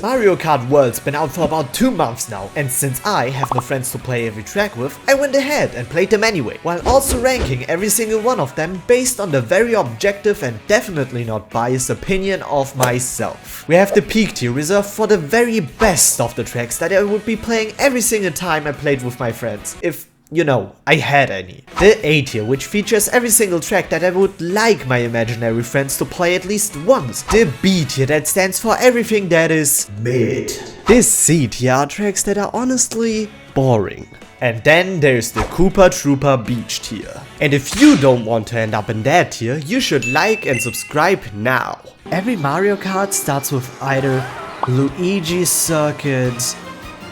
Mario Kart World's been out for about 2 months now, and since I have no friends to play every track with, I went ahead and played them anyway, while also ranking every single one of them based on the very objective and definitely not biased opinion of myself. We have the peak tier reserved for the very best of the tracks that I would be playing every single time I played with my friends, if you know, I had any. The A tier, which features every single track that I would like my imaginary friends to play at least once. The B tier, that stands for everything that is mid. This C tier are tracks that are honestly boring. And then there's the Koopa Troopa Beach tier. And if you don't want to end up in that tier, you should like and subscribe now. Every Mario Kart starts with either Luigi's Circuit,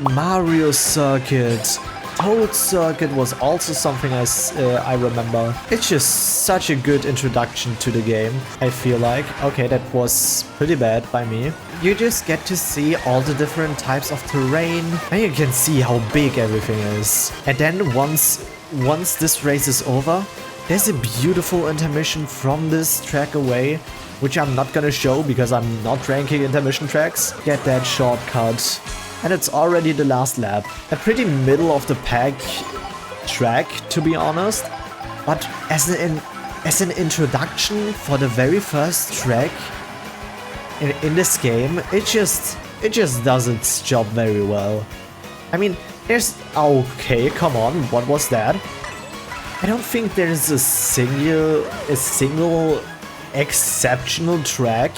Mario Circuit, Toad Circuit was also something I remember. It's just such a good introduction to the game, I feel like. Okay, that was pretty bad by me. You just get to see all the different types of terrain, and you can see how big everything is. And then once this race is over, there's a beautiful intermission from this track away, which I'm not gonna show because I'm not ranking intermission tracks. Get that shortcut. And it's already the last lap. A pretty middle of the pack track, to be honest. But as an introduction for the very first track in this game, it just does its job very well. I mean, there's okay, come on, what was that? I don't think there's a single exceptional track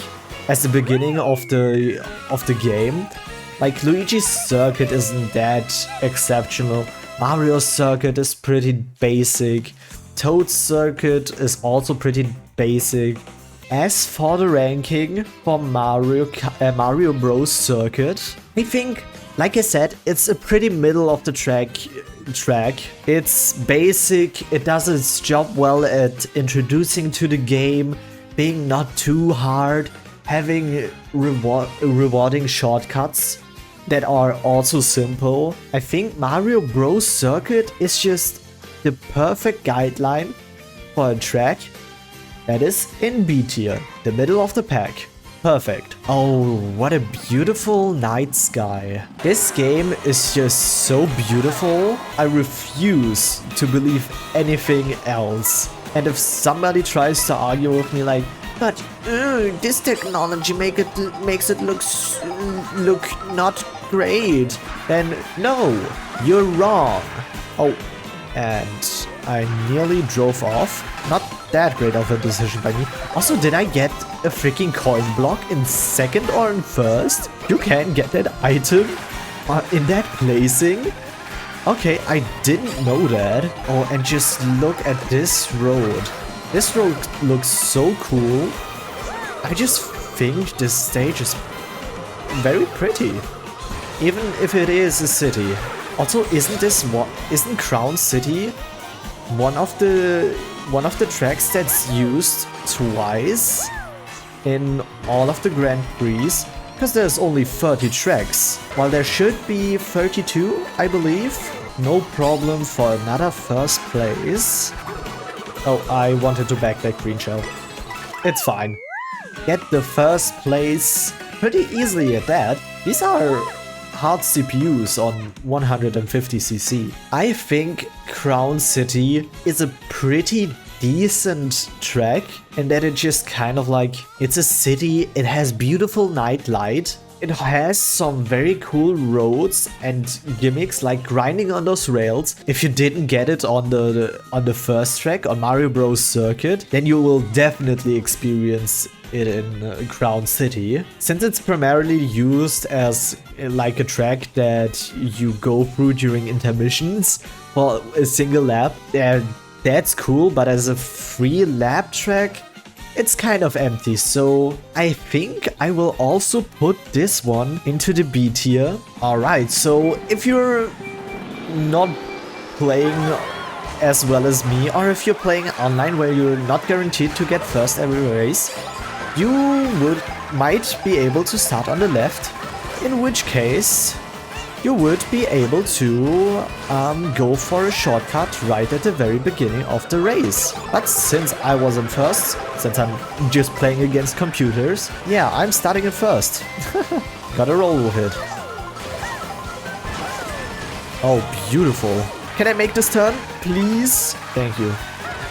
as the beginning of the game. Like, Luigi's Circuit isn't that exceptional, Mario's Circuit is pretty basic, Toad's Circuit is also pretty basic. As for the ranking for Mario Bros. Circuit, I think, like I said, it's a pretty middle of the track. It's basic, it does its job well at introducing to the game, being not too hard, having rewarding shortcuts that are also simple. I think Mario Bros. Circuit is just the perfect guideline for a track that is in B tier, the middle of the pack. Perfect. Oh, what a beautiful night sky. This game is just so beautiful. I refuse to believe anything else. And if somebody tries to argue with me like, but this technology makes it look not great, then no, you're wrong. Oh, and I nearly drove off. Not that great of a decision by me. Also, did I get a freaking coin block in second or in first? You can get that item in that placing? Okay, I didn't know that. Oh, and just look at this road. This road looks so cool. I just think this stage is very pretty, even if it is a city. Also, isn't Crown City one of the tracks that's used twice in all of the Grand Prix? Because there's only 30 tracks, while there should be 32, I believe. No problem for another first place. Oh, I wanted to back that green shell. It's fine. Get the first place pretty easily at that. These are hard CPUs on 150cc. I think Crown City is a pretty decent track, and that it just kind of like, it's a city, it has beautiful night light. It has some very cool roads and gimmicks like grinding on those rails. If you didn't get it on the first track on Mario Bros. Circuit, then you will definitely experience it in Crown City. Since it's primarily used as like a track that you go through during intermissions for a single lap, that's cool, but as a free lap track, it's kind of empty, so I think I will also put this one into the B tier. Alright, so if you're not playing as well as me, or if you're playing online where you're not guaranteed to get first every race, you might be able to start on the left, in which case you would be able to go for a shortcut right at the very beginning of the race. But since I was in first, since I'm just playing against computers, yeah, I'm starting in first. Gotta roll with it. Oh, beautiful. Can I make this turn, please? Thank you.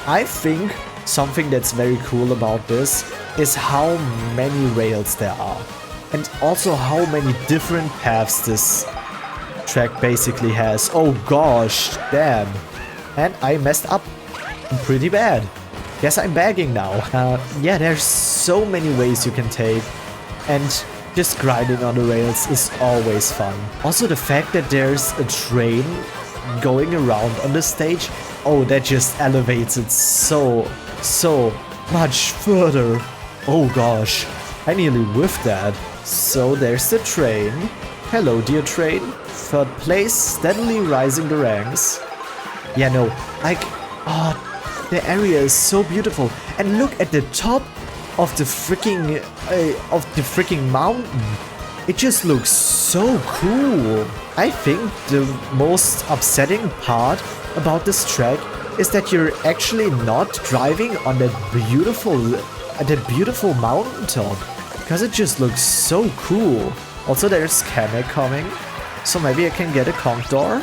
I think something that's very cool about this is how many rails there are. And also how many different paths this track basically has. Oh gosh, damn. And I messed up pretty bad. Guess I'm bagging now. Yeah, there's so many ways you can take. And just grinding on the rails is always fun. Also the fact that there's a train going around on the stage. Oh, that just elevates it so much further. Oh gosh, I nearly whiffed that. So there's the train. Hello, dear train. Third place, steadily rising the ranks. Yeah, no, like, oh, the area is so beautiful. And look at the top of the freaking mountain. It just looks so cool. I think the most upsetting part about this track is that you're actually not driving on that beautiful mountaintop, because it just looks so cool. Also, there's Kamek coming, so maybe I can get a conch door.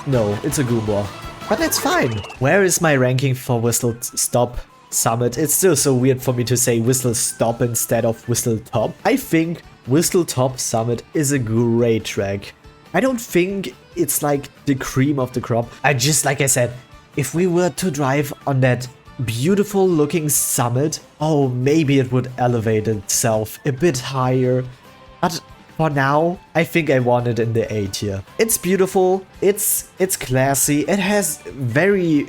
No, it's a Goomba, but that's fine. Where is my ranking for Whistlestop Summit? It's still so weird for me to say Whistlestop instead of Whistletop. I think Whistlestop Summit is a great track. I don't think it's like the cream of the crop. Like I said, if we were to drive on that beautiful looking summit, oh, maybe it would elevate itself a bit higher. But for now, I think I want it in the A tier. It's beautiful, it's classy, it has very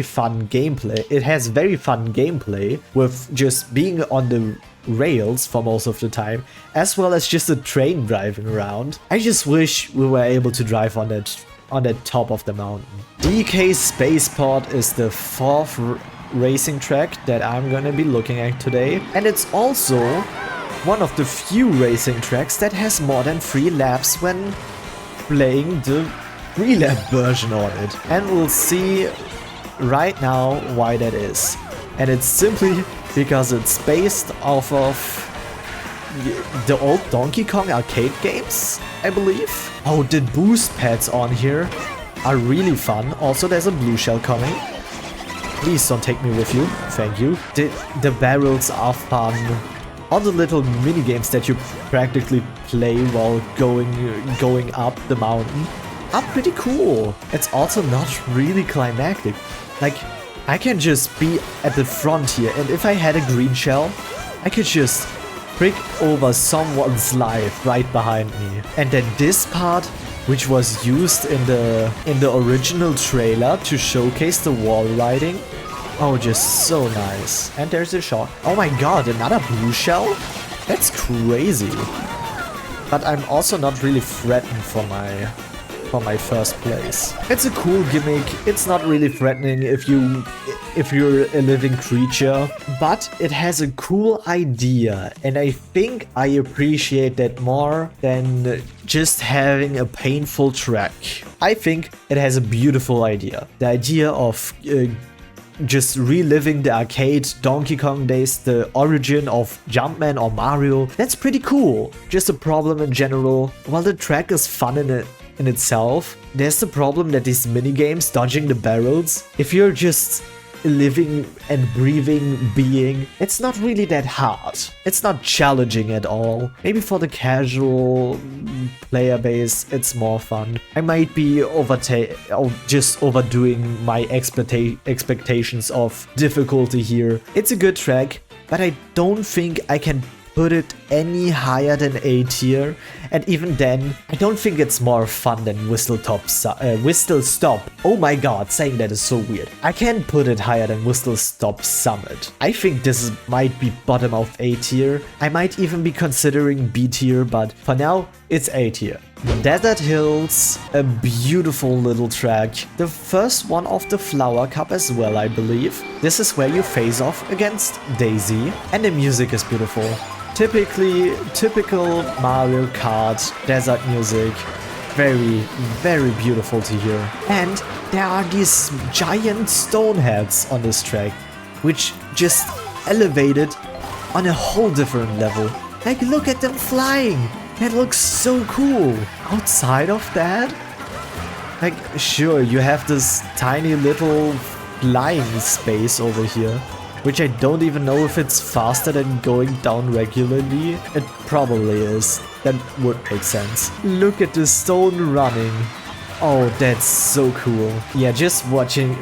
fun gameplay. It has very fun gameplay with just being on the rails for most of the time, as well as just a train driving around. I just wish we were able to drive on that top of the mountain. DK Spaceport is the fourth racing track that I'm gonna be looking at today, and it's also one of the few racing tracks that has more than 3 laps when playing the 3-lap version on it. And we'll see right now why that is. And it's simply because it's based off of the old Donkey Kong arcade games, I believe. Oh, the boost pads on here are really fun. Also, there's a blue shell coming. Please don't take me with you. Thank you. The barrels are fun. All the little mini games that you practically play while going up the mountain are pretty cool. It's also not really climactic. Like, I can just be at the front here, and if I had a green shell, I could just prick over someone's life right behind me. And then this part, which was used in the original trailer to showcase the wall riding, oh, just so nice. And there's a shot. Oh my god, another blue shell? That's crazy. But I'm also not really threatened for my first place. It's a cool gimmick. It's not really threatening if you're a living creature, but it has a cool idea, and I think I appreciate that more than just having a painful track. I think it has a beautiful idea. The idea of just reliving the arcade Donkey Kong days, the origin of Jumpman or Mario, that's pretty cool. Just a problem in general, while the track is fun in itself, there's the problem that these minigames, dodging the barrels, if you're just a living and breathing being, it's not really that hard. It's not challenging at all. Maybe for the casual player base, it's more fun. I might be just overdoing my expectations of difficulty here. It's a good track, but I don't think I can put it any higher than A tier, and even then, I don't think it's more fun than Whistlestop. Oh my god, saying that is so weird. I can't put it higher than Whistlestop Summit. I think this might be bottom of A tier. I might even be considering B tier, but for now, it's A tier. Desert Hills, a beautiful little track. The first one of the Flower Cup as well, I believe. This is where you face off against Daisy, and the music is beautiful. Typical Mario Kart desert music. Very, very beautiful to hear. And there are these giant stone heads on this track, which just elevate it on a whole different level. Like, look at them flying. That looks so cool. Outside of that, like, sure, you have this tiny little flying space over here, which I don't even know if it's faster than going down regularly. It probably is. That would make sense. Look at the stone running. Oh, that's so cool. Yeah, just watching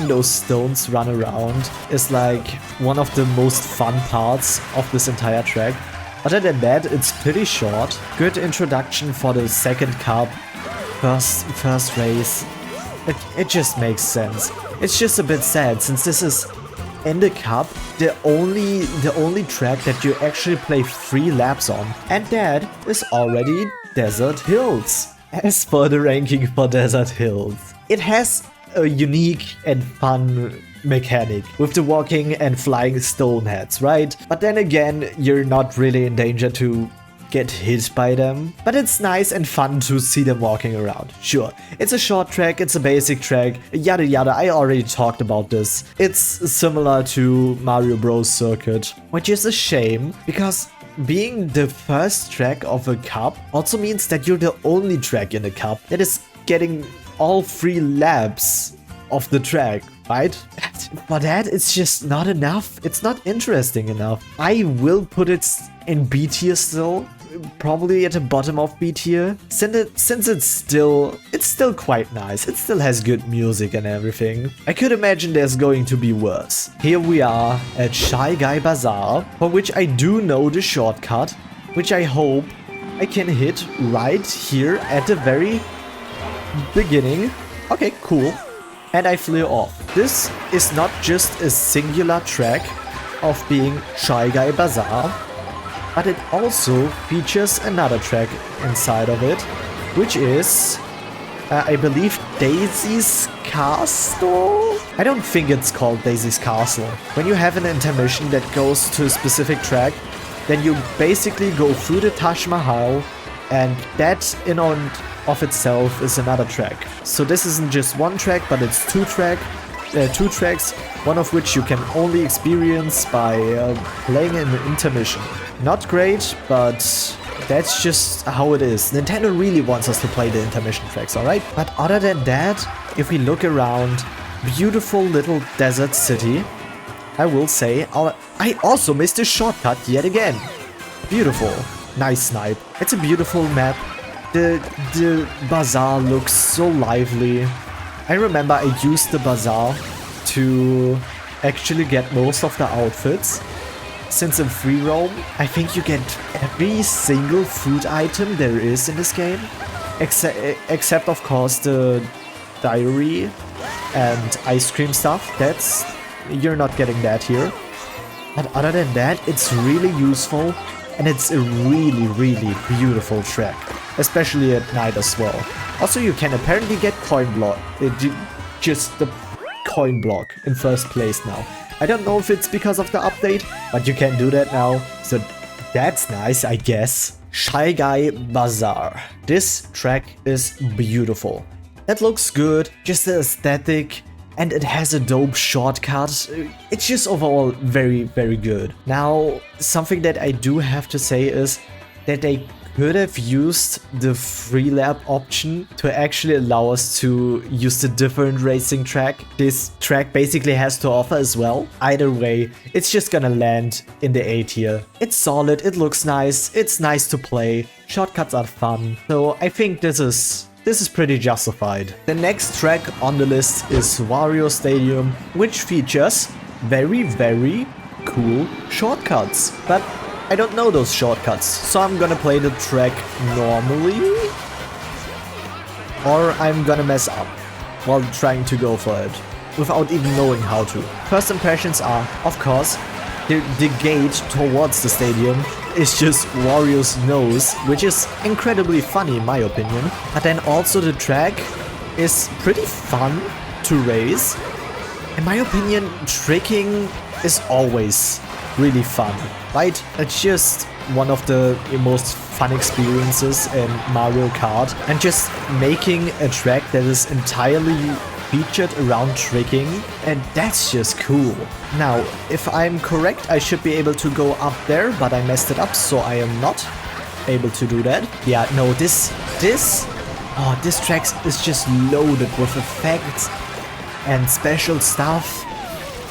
those stones run around is like one of the most fun parts of this entire track. Other than that, it's pretty short. Good introduction for the second cup. First race. It just makes sense. It's just a bit sad since this is in the cup the only track that you actually play 3 laps on, and that is already Desert Hills. As for the ranking for Desert Hills, it has a unique and fun mechanic with the walking and flying stone heads, right? But then again, you're not really in danger to get hit by them. But it's nice and fun to see them walking around. Sure, it's a short track, it's a basic track, yada yada, I already talked about this. It's similar to Mario Bros. Circuit, which is a shame because being the first track of a cup also means that you're the only track in the cup that is getting all 3 laps of the track, right? For that, it's just not enough. It's not interesting enough. I will put it in B tier still, probably at the bottom of B tier, since it's still quite nice. It still has good music and everything. I could imagine there's going to be worse. Here we are at Shy Guy Bazaar, for which I do know the shortcut, which I hope I can hit right here at the very beginning. Okay, cool. And I flew off. This is not just a singular track of being Shy Guy Bazaar, but it also features another track inside of it, which is, I believe, Daisy's Castle? I don't think it's called Daisy's Castle. When you have an intermission that goes to a specific track, then you basically go through the Taj Mahal, and that in and of itself is another track. So this isn't just one track, but it's two tracks, one of which you can only experience by playing an intermission. Not great, but that's just how it is. Nintendo really wants us to play the intermission tracks, alright? But other than that, if we look around, beautiful little desert city, I will say, I also missed a shortcut yet again. Beautiful. Nice snipe. It's a beautiful map. The bazaar looks so lively. I remember I used the bazaar to actually get most of the outfits. Since in free roam, I think you get every single food item there is in this game. Except of course the diary and ice cream stuff. You're not getting that here. But other than that, it's really useful. And it's a really, really beautiful track, especially at night as well. Also, you can apparently get coin block, just the coin block in first place now. I don't know if it's because of the update, but you can do that now, so that's nice, I guess. Shy Guy Bazaar. This track is beautiful. It looks good, just the aesthetic, and it has a dope shortcut. It's just overall very, very good. Now, something that I do have to say is that they could have used the free lap option to actually allow us to use the different racing track this track basically has to offer as well. Either way, it's just gonna land in the A tier. It's solid, it looks nice, it's nice to play, shortcuts are fun. So I think this is pretty justified. The next track on the list is Wario Stadium, which features very, very cool shortcuts. But I don't know those shortcuts, so I'm gonna play the track normally, or I'm gonna mess up while trying to go for it, without even knowing how to. First impressions are, of course, the gate towards the stadium is just Wario's nose, which is incredibly funny in my opinion. But then also the track is pretty fun to race. In my opinion, tricking is always really fun, right? It's just one of the most fun experiences in Mario Kart, and just making a track that is entirely featured around tricking, and that's just cool. Now, if I'm correct, I should be able to go up there, but I messed it up, so I am not able to do that. Yeah, no, this track is just loaded with effects and special stuff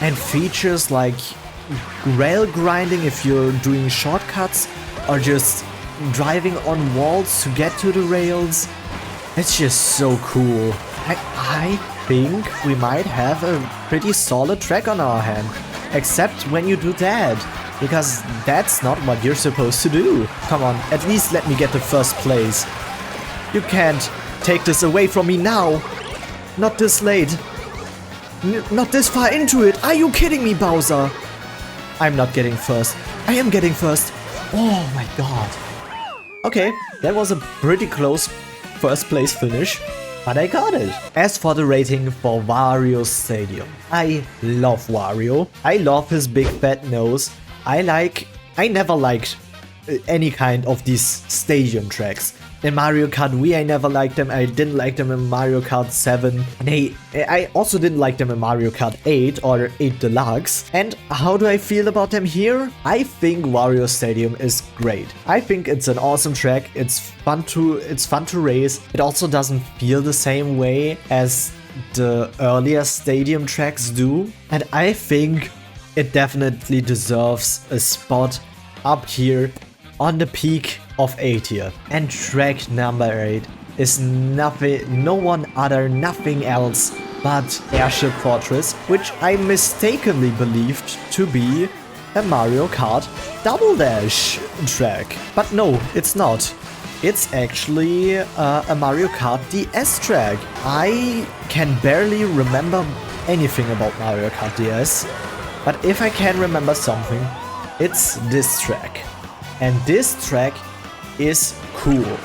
and features like rail grinding if you're doing shortcuts or just driving on walls to get to the rails. It's just so cool. I think we might have a pretty solid track on our hand. Except when you do that. Because that's not what you're supposed to do. Come on, at least let me get the first place. You can't take this away from me now. Not this late. Not this far into it. Are you kidding me, Bowser? I'm not getting first. I am getting first. Oh my god. Okay, that was a pretty close first place finish, but I got it. As for the rating for Wario Stadium, I love Wario. I love his big fat nose. I never liked any kind of these stadium tracks. In Mario Kart Wii I never liked them, I didn't like them in Mario Kart 7, and I also didn't like them in Mario Kart 8 or 8 Deluxe. And how do I feel about them here? I think Wario Stadium is great. I think it's an awesome track, it's fun to race. It also doesn't feel the same way as the earlier stadium tracks do, and I think it definitely deserves a spot up here on the peak of A tier. And track number 8 is nothing else but Airship Fortress, which I mistakenly believed to be a Mario Kart Double Dash track. But no, it's not. It's actually a Mario Kart DS track. I can barely remember anything about Mario Kart DS, but if I can remember something, it's this track. And this track is cool.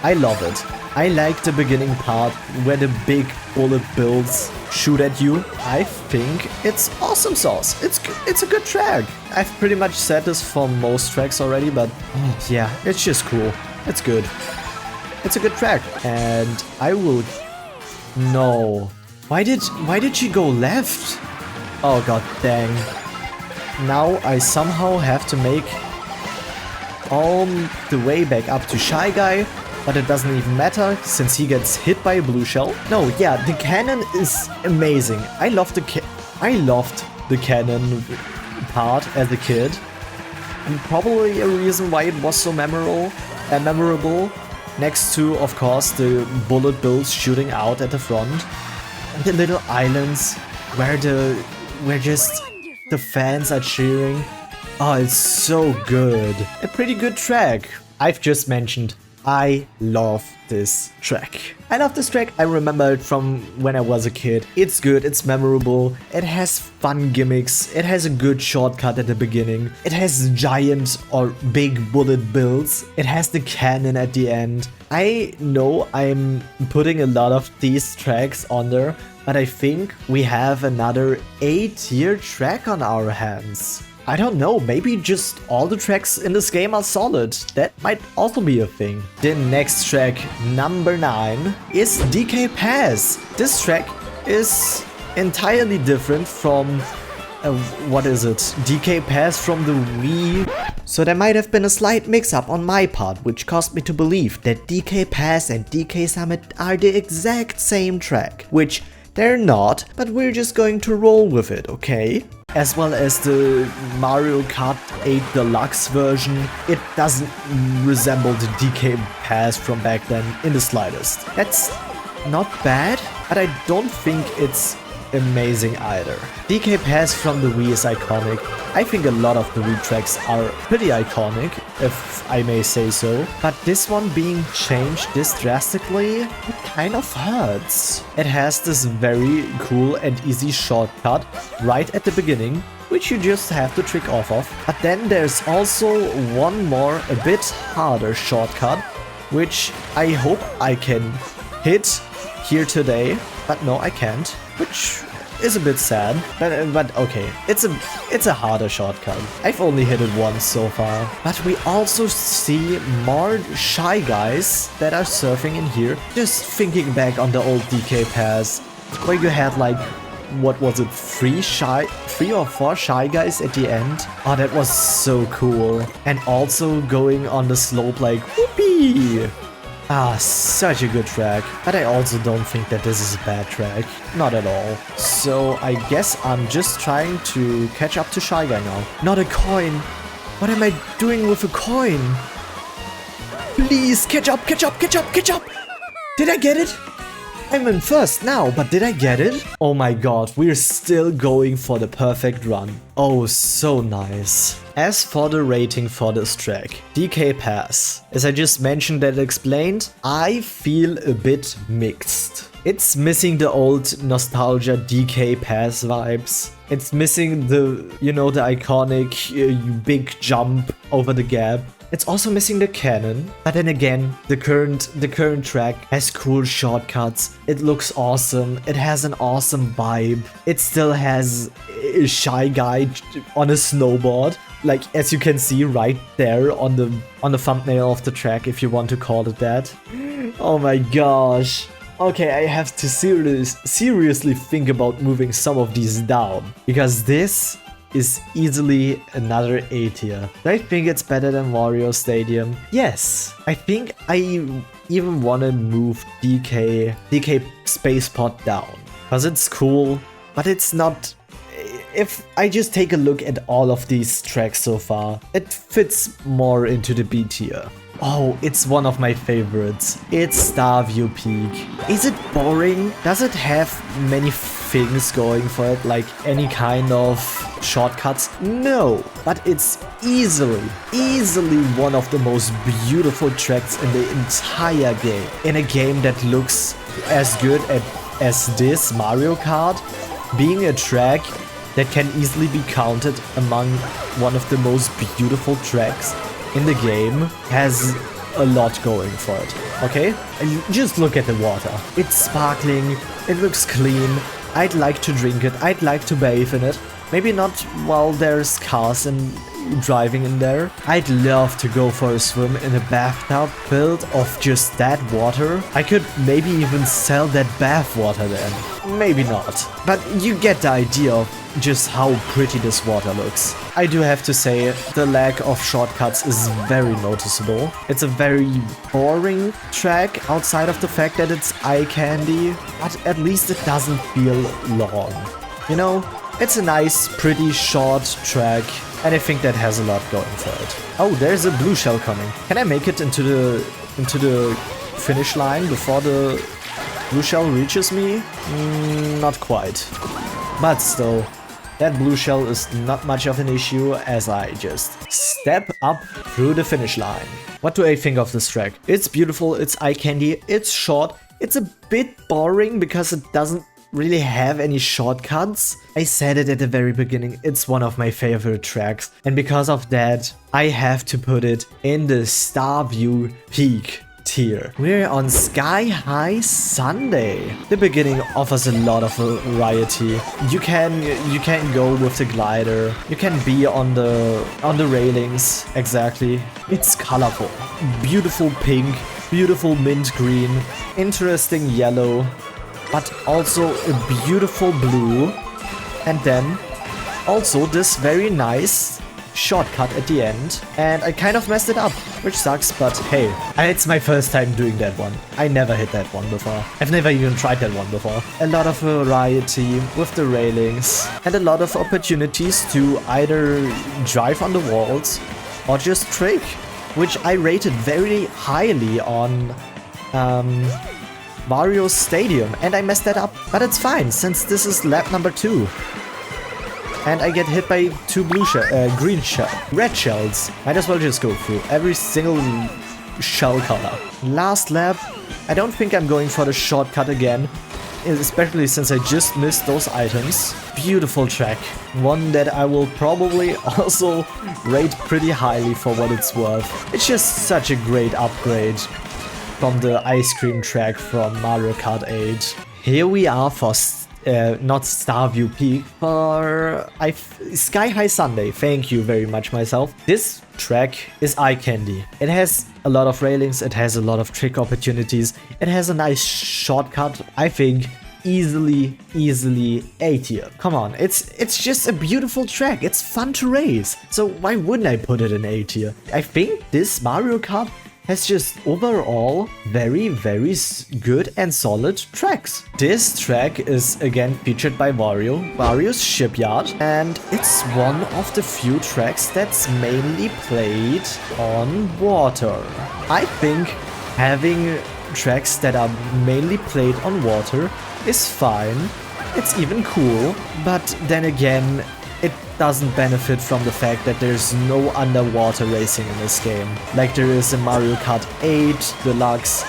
I love it. I like the beginning part where the big bullet bills shoot at you. I think it's awesome sauce. It's a good track. I've pretty much said this for most tracks already, but yeah, it's just cool. It's good. It's a good track. And I will... No. Why did she go left? Oh god dang. Now I somehow have to make all the way back up to Shy Guy, but it doesn't even matter since he gets hit by a blue shell. No, yeah, the cannon is amazing. I loved the cannon part as a kid, and probably a reason why it was so memorable. Next to, of course, the bullet bills shooting out at the front, and the little islands where just the fans are cheering. Oh, it's so good. A pretty good track. I've just mentioned I love this track. I remember it from when I was a kid. It's good, it's memorable, it has fun gimmicks, it has a good shortcut at the beginning, it has giant or big bullet bills, it has the cannon at the end. I know I'm putting a lot of these tracks on there, but I think we have another A-tier track on our hands. I don't know, maybe just all the tracks in this game are solid. That might also be a thing. The next track, number 9, is DK Pass. This track is entirely different from, what is it? DK Pass from the Wii. So there might have been a slight mix-up on my part, which caused me to believe that DK Pass and DK Summit are the exact same track. Which they're not, but we're just going to roll with it, okay? As well as the Mario Kart 8 Deluxe version, it doesn't resemble the DK Pass from back then in the slightest. That's not bad, but I don't think it's amazing either. DK Pass from the Wii is iconic. I think a lot of the Wii tracks are pretty iconic, if I may say so. But this one being changed this drastically, it kind of hurts. It has this very cool and easy shortcut right at the beginning, which you just have to trick off of. But then there's also one more, a bit harder shortcut, which I hope I can hit here today. But no, I can't, which is a bit sad, but okay, it's a harder shortcut. I've only hit it once so far. But we also see more Shy Guys that are surfing in here. Just thinking back on the old DK Pass, where you had like, what was it, three or four Shy Guys at the end. Oh, that was so cool. And also going on the slope like, whoopee! Ah, such a good track. But I also don't think that this is a bad track. Not at all. So I guess I'm just trying to catch up to Shy Guy now. Not a coin. What am I doing with a coin? Please, catch up, catch up, catch up, catch up! Did I get it? I'm in first now, but did I get it? Oh my god, we're still going for the perfect run. Oh, so nice. As for the rating for this track, DK Pass. As I just mentioned and explained, I feel a bit mixed. It's missing the old nostalgia DK Pass vibes. It's missing the, you know, the iconic big jump over the gap. It's also missing the cannon, but then again, the current track has cool shortcuts. It looks awesome. It has an awesome vibe. It still has a Shy Guy on a snowboard, like as you can see right there on the thumbnail of the track, if you want to call it that. Oh my gosh. Okay, I have to seriously think about moving some of these down, because this is easily another A tier. Do I think it's better than Wario Stadium? Yes. I think I even want to move DK Spaceport down, because it's cool, but it's not... If I just take a look at all of these tracks so far, it fits more into the B tier. Oh, it's one of my favorites. It's Starview Peak. Is it boring? Does it have many things going for it, like any kind of shortcuts? No, but it's easily one of the most beautiful tracks in the entire game. In a game that looks as good as this Mario Kart, being a track that can easily be counted among one of the most beautiful tracks in the game has a lot going for it, okay? And just look at the water. It's sparkling, it looks clean. I'd like to drink it, I'd like to bathe in it. Maybe not while there's cars and driving in there. I'd love to go for a swim in a bathtub filled of just that water. I could maybe even sell that bath water then. Maybe not. But you get the idea of just how pretty this water looks. I do have to say, the lack of shortcuts is very noticeable. It's a very boring track outside of the fact that it's eye candy, but at least it doesn't feel long. You know, it's a nice, pretty short track, and I think that has a lot going for it. Oh, there's a blue shell coming. Can I make it into the finish line before the blue shell reaches me? Not quite. But still, that blue shell is not much of an issue as I just step up through the finish line. What do I think of this track? It's beautiful, it's eye candy, it's short, it's a bit boring because it doesn't really have any shortcuts. I said it at the very beginning, it's one of my favorite tracks, and because of that, I have to put it in the Starview Peak tier. We're on Sky High Sundae. The beginning offers a lot of variety. You can go with the glider. You can be on the railings. Exactly. It's colorful. Beautiful pink, beautiful mint green, interesting yellow, but also a beautiful blue. And then also this very nice shortcut at the end, and I kind of messed it up, which sucks, but hey, it's my first time doing that one. I never hit that one before. I've never even tried that one before. A lot of variety with the railings and a lot of opportunities to either drive on the walls or just trick, which I rated very highly on Wario Stadium, and I messed that up, but it's fine since this is lap number 2. And I get hit by 2 red shells. Might as well just go through every single shell color. Last lap, I don't think I'm going for the shortcut again, especially since I just missed those items. Beautiful track. One that I will probably also rate pretty highly for what it's worth. It's just such a great upgrade from the ice cream track from Mario Kart 8. Here we are for not Starview Peak, for Sky High Sundae. Thank you very much myself. This track is eye candy. It has a lot of railings, it has a lot of trick opportunities, it has a nice shortcut. I think easily A tier. Come on, it's just a beautiful track. It's fun to race. So why wouldn't I put it in A tier? I think this Mario Kart has just overall very good and solid tracks. This track is again featured by Wario's Shipyard, and it's one of the few tracks that's mainly played on water. I think having tracks that are mainly played on water is fine. It's even cool, but then again, it doesn't benefit from the fact that there's no underwater racing in this game, like there is in Mario Kart 8 Deluxe,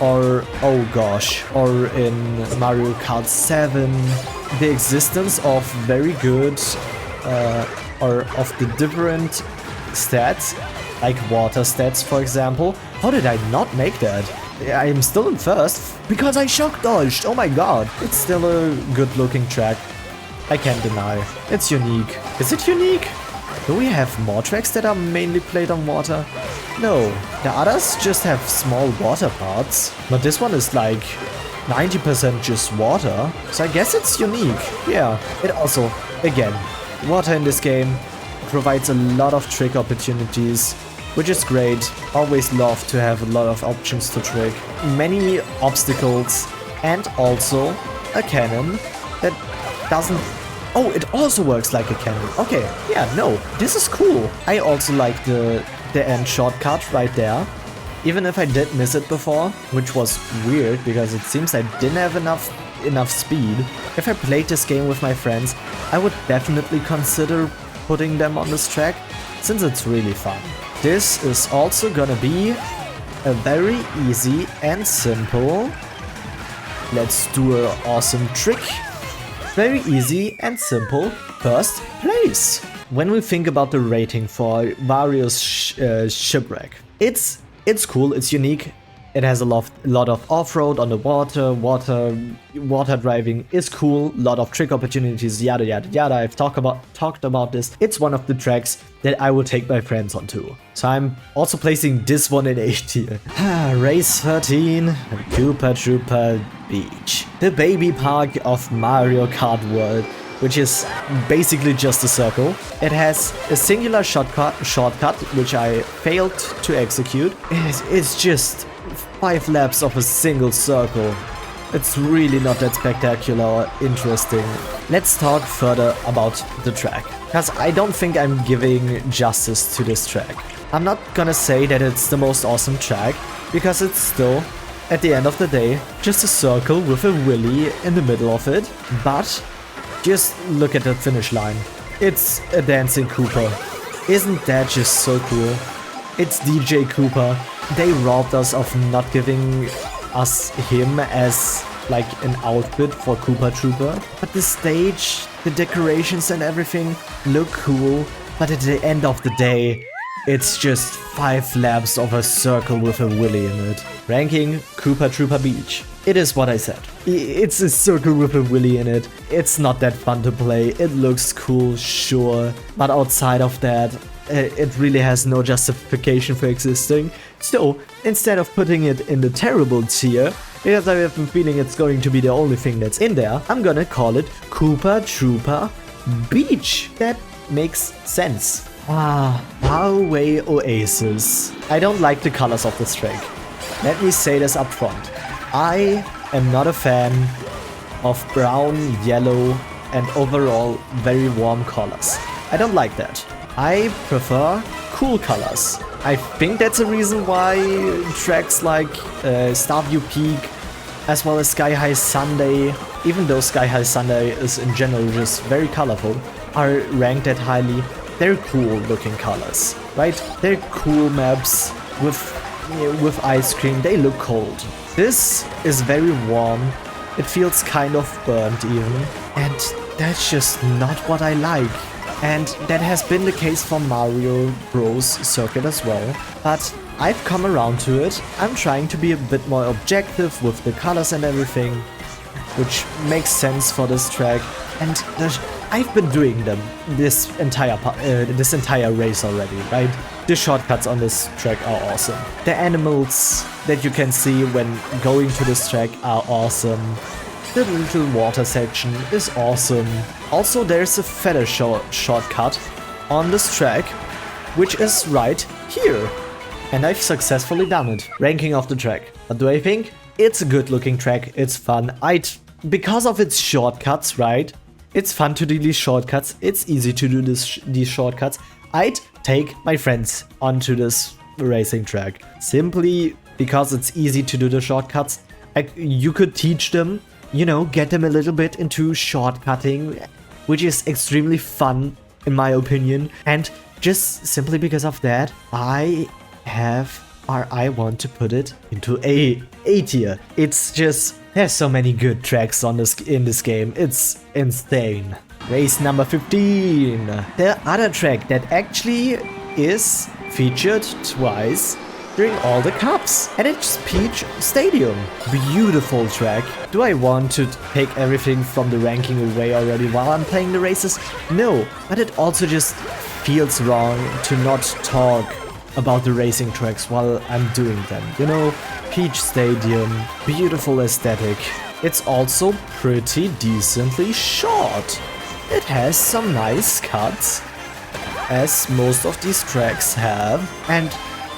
or oh gosh, or in Mario Kart 7. The existence of very good, or of the different stats, like water stats for example. How did I not make that? I am still in first because I shock dodged, oh my god. It's still a good looking track. I can't deny. It's unique. Is it unique? Do we have more tracks that are mainly played on water? No. The others just have small water parts. But this one is like 90% just water. So I guess it's unique. Yeah. It also, again, water in this game provides a lot of trick opportunities, which is great. Always love to have a lot of options to trick. Many obstacles and also a cannon that doesn't... Oh, it also works like a cannon. Okay, yeah, no, this is cool. I also like the end shortcut right there. Even if I did miss it before, which was weird because it seems I didn't have enough speed. If I played this game with my friends, I would definitely consider putting them on this track, since it's really fun. This is also gonna be a very easy and simple... Let's do an awesome trick. Very easy and simple first place. When we think about the rating for Wario's shipwreck, it's cool, it's unique. It has a lot of off-road on the water. Water driving is cool. Lot of trick opportunities, yada yada yada. I've talked about this. It's one of the tracks that I will take my friends onto. So I'm also placing this one in A tier. Race 13, Koopa Troopa Beach, the baby park of Mario Kart World, which is basically just a circle. It has a singular shortcut, which I failed to execute. It's just 5 laps of a single circle. It's really not that spectacular or interesting. Let's talk further about the track, because I don't think I'm giving justice to this track. I'm not gonna say that it's the most awesome track, because it's still, at the end of the day, just a circle with a wheelie in the middle of it. But just look at the finish line. It's a dancing Koopa. Isn't that just so cool? It's DJ Koopa. They robbed us of not giving us him as like an outfit for Koopa Troopa. But the stage, the decorations and everything look cool. But at the end of the day, it's just 5 laps of a circle with a wheelie in it. Ranking Koopa Troopa Beach. It is what I said. It's a circle with a wheelie in it. It's not that fun to play. It looks cool, sure. But outside of that, it really has no justification for existing. So, instead of putting it in the terrible tier, because I have a feeling it's going to be the only thing that's in there, I'm gonna call it Koopa Troopa Beach. That makes sense. Faraway Oasis. I don't like the colors of this track. Let me say this up front. I am not a fan of brown, yellow, and overall very warm colors. I don't like that. I prefer cool colors. I think that's a reason why tracks like Starview Peak, as well as Sky High Sundae, even though Sky High Sundae is in general just very colorful, are ranked that highly. They're cool looking colors, right? They're cool maps with ice cream. They look cold. This is very warm. It feels kind of burnt even, and that's just not what I like. And that has been the case for Mario Bros. Circuit as well. But I've come around to it. I'm trying to be a bit more objective with the colors and everything, which makes sense for this track. And I've been doing them this entire race already, right? The shortcuts on this track are awesome. The animals that you can see when going to this track are awesome. The little water section is awesome. Also, there's a feather shortcut on this track, which is right here. And I've successfully done it. Ranking of the track. What do I think? It's a good looking track, it's fun. Because of its shortcuts, right? It's fun to do these shortcuts, it's easy to do these shortcuts. I'd take my friends onto this racing track. Simply because it's easy to do the shortcuts. You could teach them, you know, get them a little bit into shortcutting, which is extremely fun in my opinion. And just simply because of that, I want to put it into A tier. It's just, there's so many good tracks in this game. It's insane. Race number 15. The other track that actually is featured twice during all the cups, and it's Peach Stadium. Beautiful track. Do I want to take everything from the ranking away already while I'm playing the races? No, but it also just feels wrong to not talk about the racing tracks while I'm doing them. You know, Peach Stadium, beautiful aesthetic. It's also pretty decently short. It has some nice cuts, as most of these tracks have, and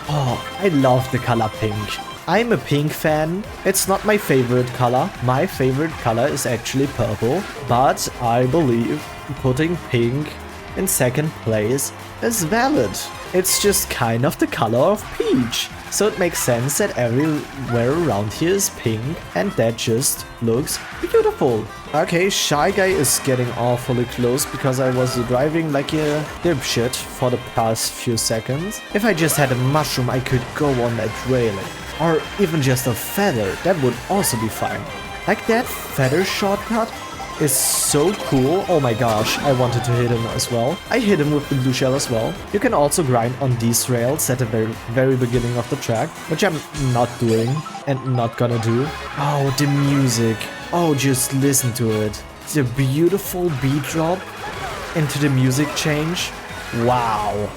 oh, I love the color pink. I'm a pink fan. It's not my favorite color. My favorite color is actually purple, but I believe putting pink in second place is valid. It's just kind of the color of peach. So it makes sense that everywhere around here is pink, and that just looks beautiful. Okay, Shy Guy is getting awfully close because I was driving like a dipshit for the past few seconds. If I just had a mushroom, I could go on that railing. Or even just a feather, that would also be fine. Like that feather shortcut is so cool. Oh my gosh, I wanted to hit him as well. I hit him with the blue shell as well. You can also grind on these rails at the very beginning of the track, which I'm not doing and not gonna do. Oh, the music. Oh, just listen to it. The beautiful beat drop into the music change. Wow.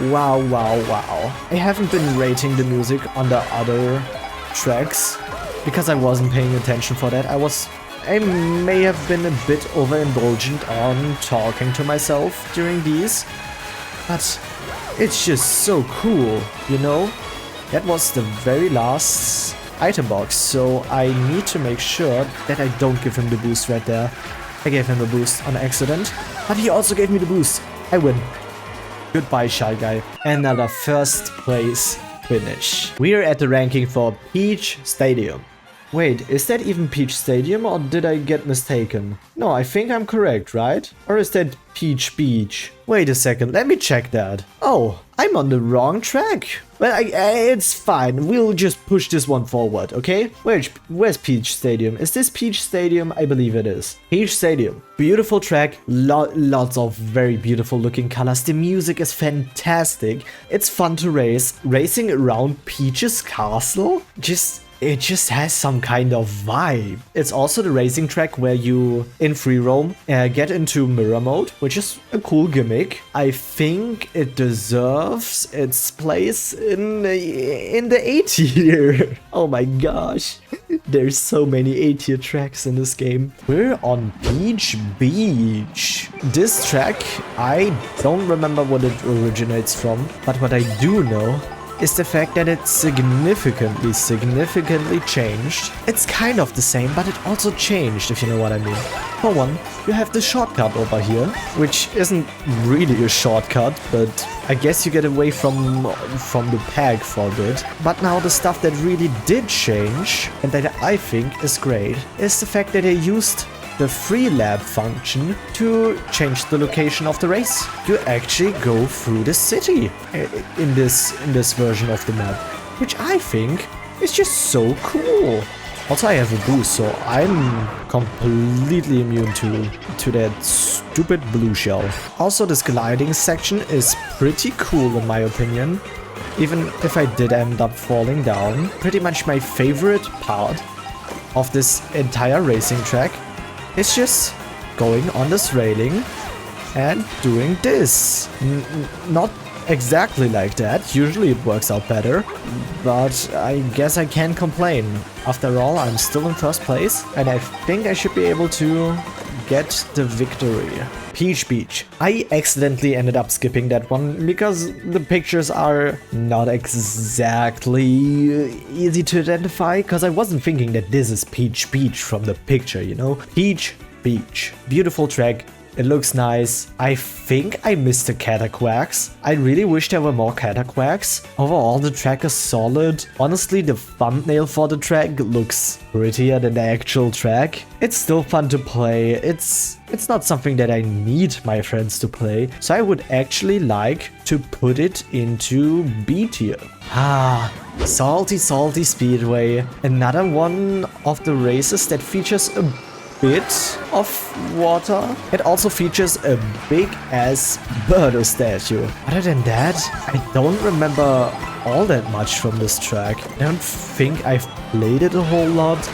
Wow, wow, wow. I haven't been rating the music on the other tracks because I wasn't paying attention for that. I may have been a bit overindulgent on talking to myself during these, but it's just so cool, you know? That was the very last item box, so I need to make sure that I don't give him the boost right there. I gave him a boost on accident, but he also gave me the boost. I win. Goodbye, Shy Guy. Another first place finish. We're at the ranking for Peach Stadium. Wait, is that even Peach Stadium or did I get mistaken? No, I think I'm correct, right? Or is that Peach Beach? Wait a second, let me check that. Oh, I'm on the wrong track. Well, it's fine. We'll just push this one forward, okay? Where's Peach Stadium? Is this Peach Stadium? I believe it is. Peach Stadium. Beautiful track. Lots of very beautiful looking colors. The music is fantastic. It's fun to race. Racing around Peach's castle? It just has some kind of vibe. It's also the racing track where you, in free roam, get into mirror mode, which is a cool gimmick. I think it deserves its place in the A tier. Oh my gosh. There's so many A tier tracks in this game. We're on Peach Beach. This track, I don't remember what it originates from, but what I do know is the fact that it significantly changed. It's kind of the same, but it also changed, if you know what I mean. For one, you have the shortcut over here, which isn't really a shortcut, but I guess you get away from the pack for a bit. But now the stuff that really did change, and that I think is great, is the fact that they used the free lab function to change the location of the race. You actually go through the city in this version of the map, which I think is just so cool. Also, I have a boost, so I'm completely immune to that stupid blue shell. Also, this gliding section is pretty cool in my opinion, even if I did end up falling down. Pretty much my favorite part of this entire racing track is just going on this railing and doing this. Not exactly like that. Usually it works out better, but I guess I can't complain. After all, I'm still in first place, and I think I should be able to get the victory. Peach Beach. I accidentally ended up skipping that one because the pictures are not exactly easy to identify, because I wasn't thinking that this is Peach Beach from the picture, you know? Peach Beach. Beautiful track. It looks nice. I think I missed the cataquacks. I really wish there were more cataquacks. Overall, the track is solid. Honestly, the thumbnail for the track looks prettier than the actual track. It's still fun to play. It's not something that I need my friends to play, so I would actually like to put it into B tier. Salty Speedway. Another one of the races that features a bit of water. It also features a big ass Birdo statue. Other than that, I don't remember all that much from this track. I don't think I've played it a whole lot.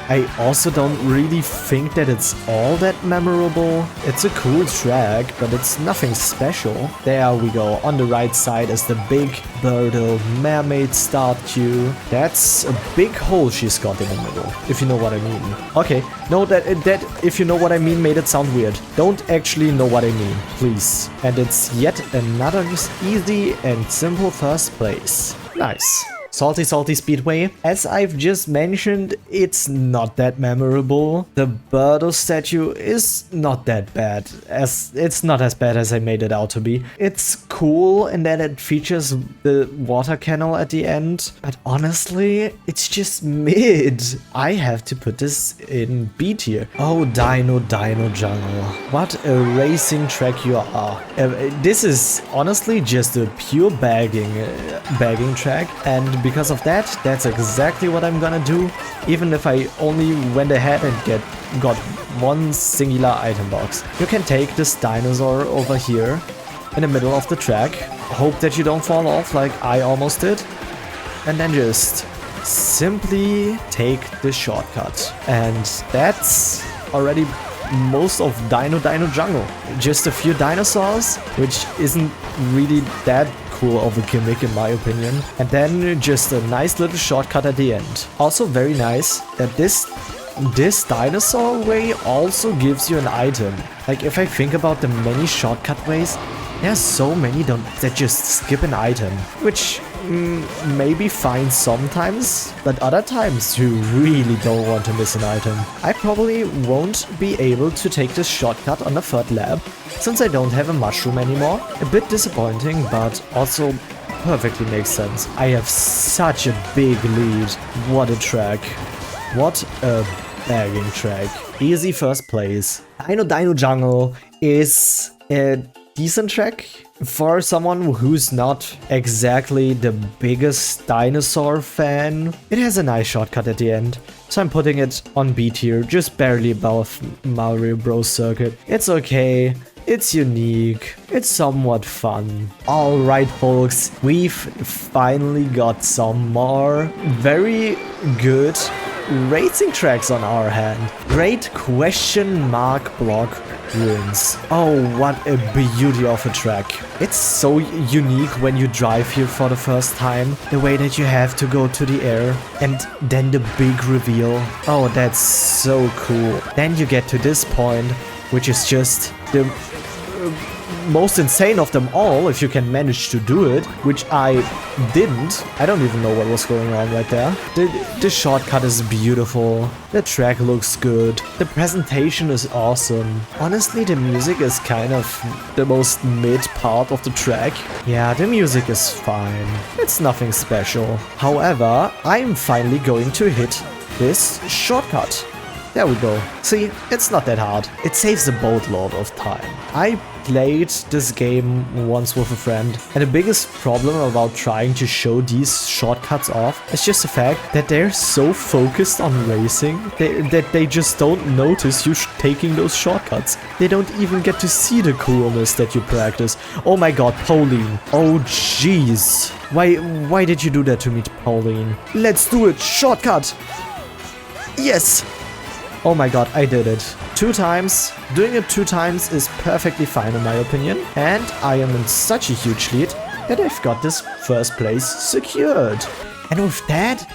I also don't really think that it's all that memorable. It's a cool track, but it's nothing special. There we go. On the right side is the big Birdo mermaid statue. That's a big hole she's got in the middle, if you know what I mean. Okay, no, that if you know what I mean made it sound weird. Don't actually know what I mean, please. And it's yet another easy and simple first place. Nice. Salty Speedway. As I've just mentioned, it's not that memorable. The Birdo statue is not that bad. It's not as bad as I made it out to be. It's cool in that it features the water canal at the end, but honestly, it's just mid. I have to put this in B tier. Oh, Dino Jungle. What a racing track you are. This is honestly just a pure bagging track, and because of that, that's exactly what I'm gonna do, even if I only went ahead and got one singular item box. You can take this dinosaur over here in the middle of the track, hope that you don't fall off like I almost did, and then just simply take the shortcut. And that's already most of Dino Jungle. Just a few dinosaurs, which isn't really that cool of a gimmick in my opinion. And then just a nice little shortcut at the end. Also very nice that this dinosaur way also gives you an item. Like if I think about the many shortcut ways, there's so many that just skip an item, which may be fine sometimes, but other times you really don't want to miss an item. I probably won't be able to take this shortcut on the third lap, since I don't have a mushroom anymore. A bit disappointing, but also perfectly makes sense. I have such a big lead. What a track. What a bagging track. Easy first place. Dino Jungle is a decent track for someone who's not exactly the biggest dinosaur fan. It has a nice shortcut at the end, so I'm putting it on B tier, just barely above Mario Bros. Circuit. It's okay, it's unique, it's somewhat fun. Alright folks, we've finally got some more very good racing tracks on our hand. Great question mark block ruins. Oh, what a beauty of a track. It's so unique when you drive here for the first time. The way that you have to go to the air and then the big reveal. Oh, that's so cool. Then you get to this point, which is just the most insane of them all, if you can manage to do it, which I didn't. I don't even know what was going on right there. The shortcut is beautiful, the track looks good, the presentation is awesome. Honestly, the music is kind of the most mid part of the track. Yeah, the music is fine, it's nothing special. However, I'm finally going to hit this shortcut. There we go. See, it's not that hard. It saves a boatload of time. I played this game once with a friend, and the biggest problem about trying to show these shortcuts off is just the fact that they're so focused on racing that they just don't notice you taking those shortcuts. They don't even get to see the coolness that you practice. Oh my god, Pauline. Oh jeez. Why did you do that to me, Pauline? Let's do it. Shortcut. Yes. Oh my god, I did it. 2 times. Doing it 2 times is perfectly fine in my opinion. And I am in such a huge lead that I've got this first place secured. And with that,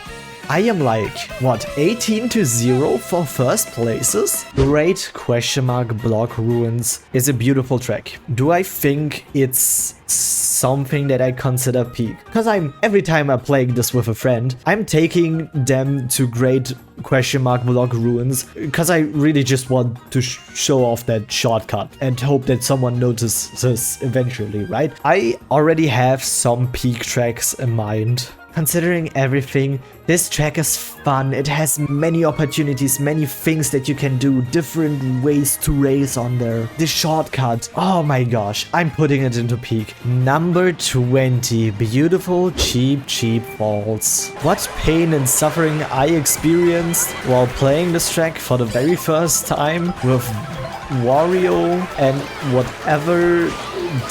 I am like, what, 18-0 for first places? Great question mark block ruins is a beautiful track. Do I think it's something that I consider peak? Because every time I'm playing this with a friend, I'm taking them to great question mark block ruins because I really just want to show off that shortcut and hope that someone notices eventually, right? I already have some peak tracks in mind. Considering everything, this track is fun, it has many opportunities, many things that you can do, different ways to race on there. The shortcut, oh my gosh, I'm putting it into peak. Number 20, beautiful cheap falls. What pain and suffering I experienced while playing this track for the very first time with Wario and whatever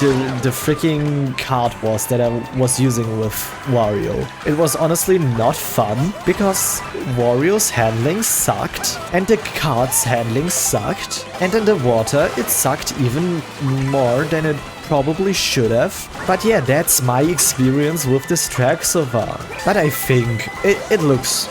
the freaking card was that I was using with Wario. It was honestly not fun because Wario's handling sucked and the card's handling sucked, and in the water it sucked even more than it probably should have. But yeah, that's my experience with this track so far. But I think it looks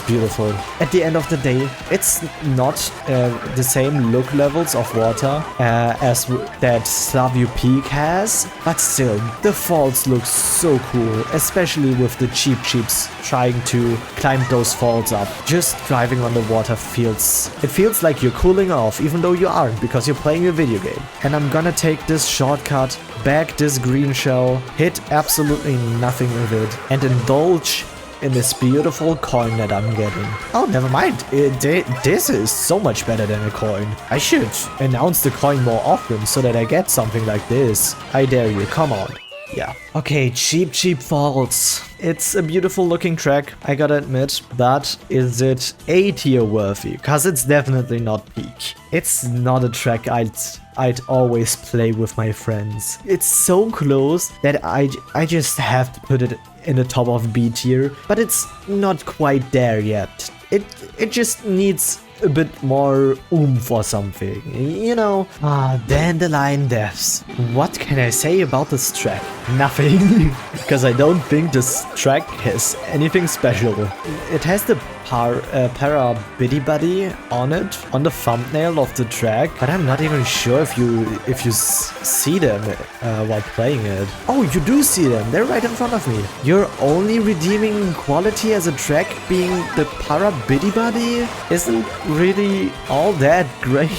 beautiful. At the end of the day, it's not the same look levels of water as that Starview Peak has, but still, the falls look so cool, especially with the cheaps trying to climb those falls up. Just driving on the water feels like you're cooling off, even though you aren't, because you're playing a video game. And I'm gonna take this shortcut, bag this green shell, hit absolutely nothing with it, and indulge in this beautiful coin that I'm getting. Oh, never mind. This is so much better than a coin. I should announce the coin more often so that I get something like this. I dare you, come on. Yeah. Okay, cheap falls. It's a beautiful looking track, I gotta admit, but is it A tier worthy? Cause it's definitely not peak. It's not a track I'd always play with my friends. It's so close that I just have to put it in the top of B tier, but it's not quite there yet. It just needs a bit more oomph or something, you know. Dandelion Deaths. What can I say about this track? Nothing, because I don't think this track has anything special. It has the para biddy buddy on it, on the thumbnail of the track, but I'm not even sure if you see them while playing it. Oh, you do see them, they're right in front of me. Your only redeeming quality as a track being the para biddy buddy isn't really all that great.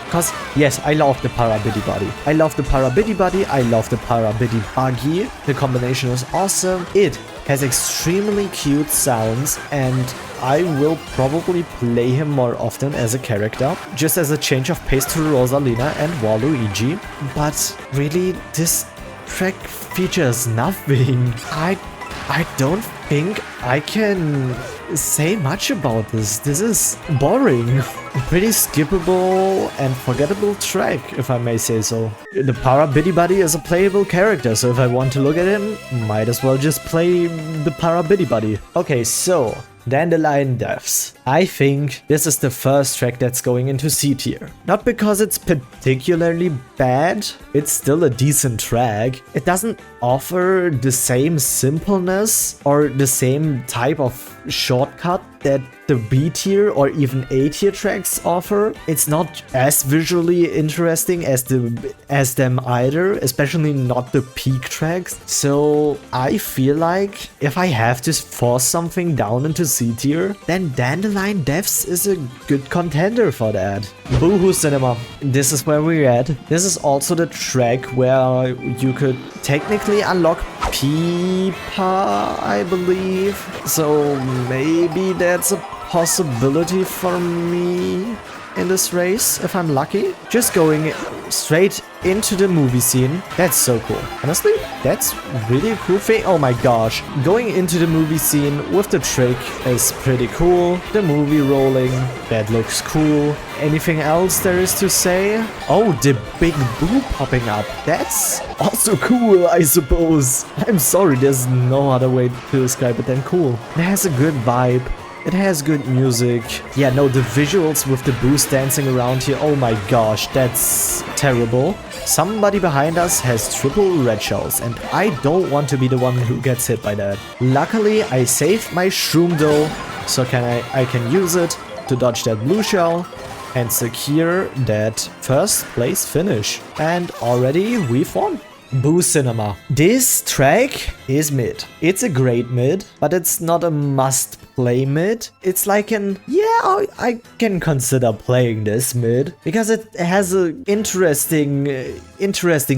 Because, yes, I love the Parabiddy Buddy. I love the Parabiddy Buddy. I love the Parabiddy Buggy. The combination is awesome. It has extremely cute sounds, and I will probably play him more often as a character, just as a change of pace to Rosalina and Waluigi. But really, this track features nothing. I don't think I can say much about this. This is boring. Pretty skippable and forgettable track, if I may say so. The Para Biddy Buddy is a playable character, so if I want to look at him, might as well just play the Para Biddy Buddy. Okay, so Dandelion Deaths. I think this is the first track that's going into C tier. Not because it's particularly bad, it's still a decent track. It doesn't offer the same simpleness or the same type of shortcut that the B tier or even A tier tracks offer. It's not as visually interesting as them either, especially not the peak tracks. So I feel like if I have to force something down into C tier, then Dandelion Deaths is a good contender for that. Boohoo Cinema. This is where we're at. This is also the track where you could technically unlock Peepa, I believe. So maybe that's a possibility for me in this race, if I'm lucky. Just going straight into the movie scene. That's so cool. Honestly, that's really a cool thing. Oh my gosh. Going into the movie scene with the trick is pretty cool. The movie rolling, that looks cool. Anything else there is to say? Oh, the big boo popping up. That's also cool, I suppose. I'm sorry, there's no other way to describe it than cool. It has a good vibe. It has good music. Yeah, no, the visuals with the boos dancing around here, oh my gosh, that's terrible. Somebody behind us has triple red shells, and I don't want to be the one who gets hit by that. Luckily, I saved my shroom though, so I can use it to dodge that blue shell and secure that first place finish. And already we've won. Boo Cinema. This track is mid. It's a great mid, but it's not a must play mid. It's like I can consider playing this mid because it has a interesting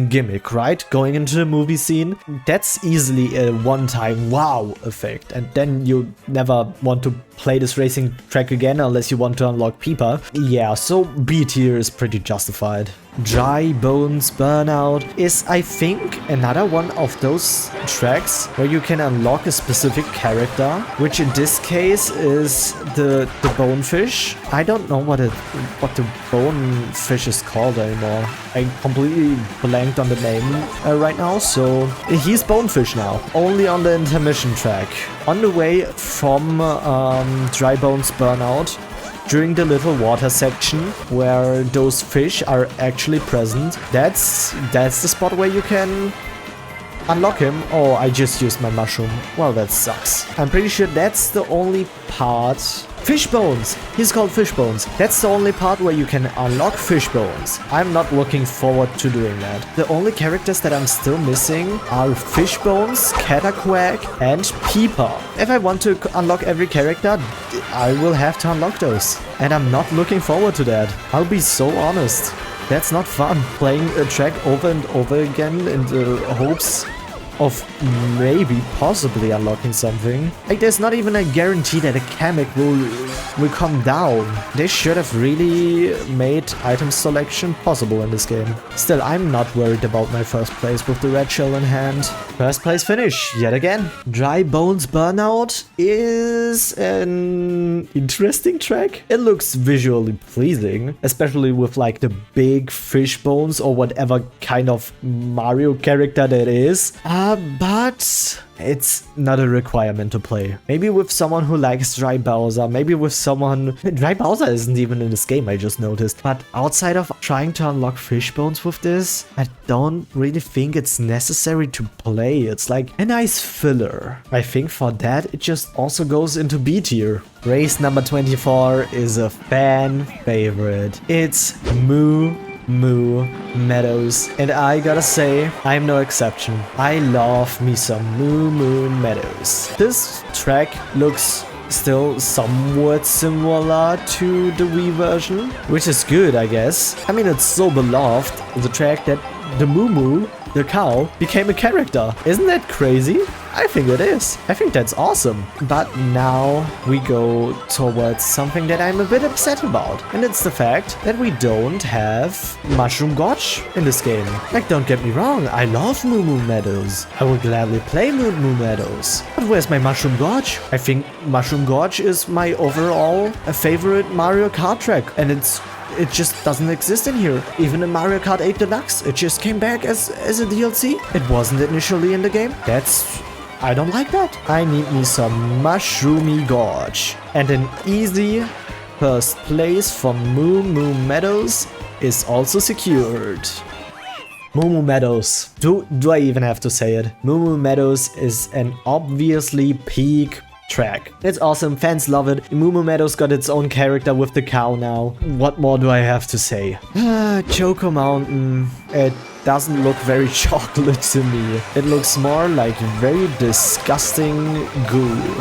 gimmick, right? Going into the movie scene, that's easily a one-time wow effect, and then you never want to play this racing track again unless you want to unlock Peepa. Yeah, so B tier is pretty justified. Dry Bones Burnout is, I think, another one of those tracks where you can unlock a specific character, which in this case is the bonefish. I don't know what the bonefish is called anymore. I completely blanked on the name right now, so he's bonefish now. Only on the intermission track. On the way from Dry Bones Burnout, during the little water section where those fish are actually present, that's the spot where you can unlock him. Oh, I just used my mushroom. Well, that sucks. I'm pretty sure that's the only part. Fishbones! He's called Fishbones. That's the only part where you can unlock Fishbones. I'm not looking forward to doing that. The only characters that I'm still missing are Fishbones, Cataquack, and Peepa. If I want to unlock every character, I will have to unlock those. And I'm not looking forward to that. I'll be so honest. That's not fun, playing a track over and over again in the hopes of maybe possibly unlocking something. Like, there's not even a guarantee that a Kamek will come down. They should have really made item selection possible in this game. Still, I'm not worried about my first place with the red shell in hand. First place finish, yet again. Dry Bones Burnout is an interesting track. It looks visually pleasing, especially with like the big fish bones or whatever kind of Mario character that is. But it's not a requirement to play. Maybe with someone who likes Dry Bowser, maybe with someone... Dry Bowser isn't even in this game, I just noticed. But outside of trying to unlock fish bones with this, I don't really think it's necessary to play. It's like a nice filler. I think for that, it just also goes into B tier. Race number 24 is a fan favorite. It's Moo Meadows, and I gotta say, I'm no exception. I love me some Moo Meadows. This track looks still somewhat similar to the Wii version, which is good, I guess. I mean, it's so beloved, the track, that the Moo, the cow, became a character. Isn't that crazy? I think it is. I think that's awesome. But now we go towards something that I'm a bit upset about. And it's the fact that we don't have Mushroom Gorge in this game. Like, don't get me wrong, I love Moo Meadows. I would gladly play Moo Meadows. But where's my Mushroom Gorge? I think Mushroom Gorge is my overall favorite Mario Kart track. And it just doesn't exist in here. Even in Mario Kart 8 Deluxe, it just came back as a DLC. It wasn't initially in the game. I don't like that. I need me some Mushroomy Gorge. And an easy first place for Moo Meadows is also secured. Moo Meadows. Do I even have to say it? Moo Meadows is an obviously peak track. It's awesome, fans love it. Moo Meadows got its own character with the cow now. What more do I have to say? Choco Mountain. It doesn't look very chocolate to me. It looks more like very disgusting goo.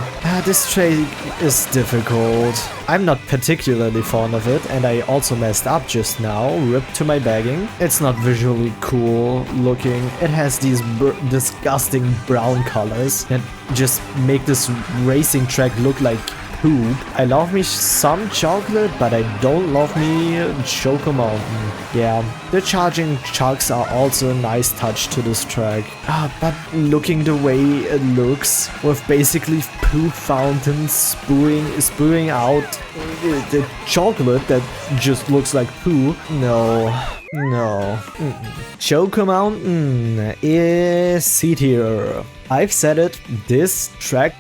This track is difficult. I'm not particularly fond of it, and I also messed up just now. Rip to my bagging. It's not visually cool looking. It has these disgusting brown colors that just make this racing track look like poop. I love me some chocolate, but I don't love me Choco Mountain. Yeah, the charging chucks are also a nice touch to this track. But looking the way it looks, with basically poop fountains spewing out the chocolate that just looks like poo. No. Choco Mountain is C tier. I've said it, this track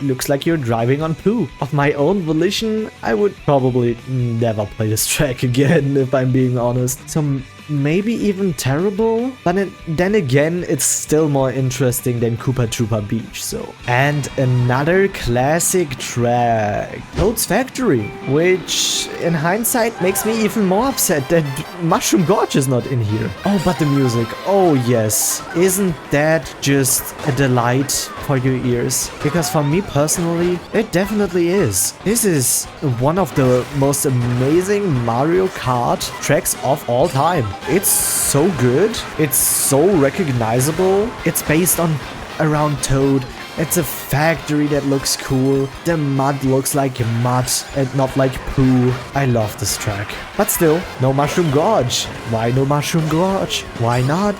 looks like you're driving on poo. Of my own volition, I would probably never play this track again, if I'm being honest. So maybe even terrible, but then again, it's still more interesting than Koopa Troopa Beach, so. And another classic track, Toad's Factory, which in hindsight makes me even more upset that Mushroom Gorge is not in here. Oh, but the music, oh yes, isn't that just a delight for your ears? Because for me personally, it definitely is. This is one of the most amazing Mario Kart tracks of all time. It's so good, it's so recognizable, it's based on around Toad. It's a factory that looks cool. The mud looks like mud and not like poo. I love this track. But still, no Mushroom Gorge. Why no Mushroom Gorge? Why not?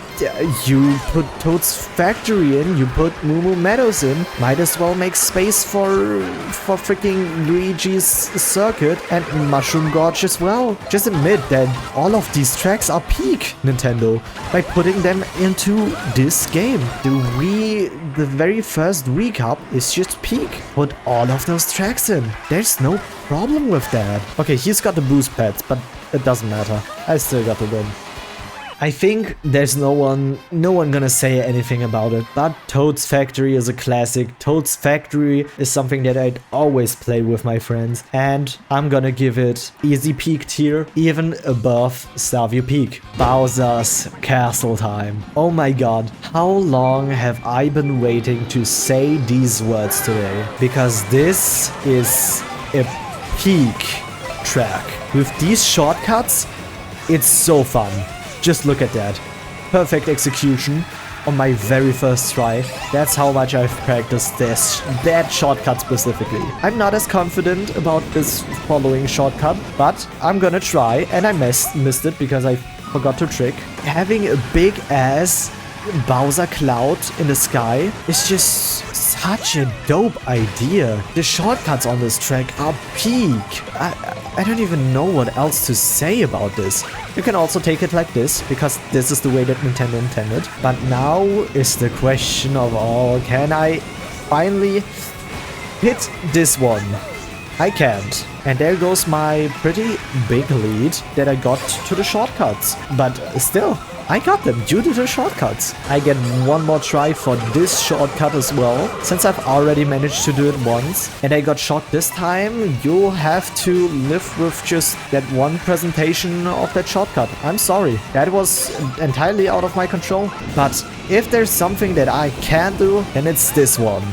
You put Toad's Factory in, you put Moo Moo Meadows in. Might as well make space for freaking Luigi's Circuit and Mushroom Gorge as well. Just admit that all of these tracks are peak, Nintendo, by putting them into this game. The very first recap is just peak. Put all of those tracks in. There's no problem with that. Okay, he's got the boost pads, but it doesn't matter. I still got the win. I think there's no one gonna say anything about it, but Toad's Factory is a classic. Toad's Factory is something that I'd always play with my friends, and I'm gonna give it easy peak tier, even above Starview peak. Bowser's Castle time. Oh my god, how long have I been waiting to say these words today? Because this is a peak track. With these shortcuts, it's so fun. Just look at that. Perfect execution on my very first try. That's how much I've practiced that shortcut specifically. I'm not as confident about this following shortcut, but I'm gonna try, and I missed it because I forgot to trick. Having a big ass Bowser cloud in the sky is just such a dope idea. The shortcuts on this track are peak. I don't even know what else to say about this. You can also take it like this, because this is the way that Nintendo intended. But now is the question of all, can I finally hit this one? I can't. And there goes my pretty big lead that I got to the shortcuts. But still, I got them due to the shortcuts. I get one more try for this shortcut as well, since I've already managed to do it once and I got shot this time. You'll have to live with just that one presentation of that shortcut. I'm sorry, that was entirely out of my control. But if there's something that I can do, then it's this one.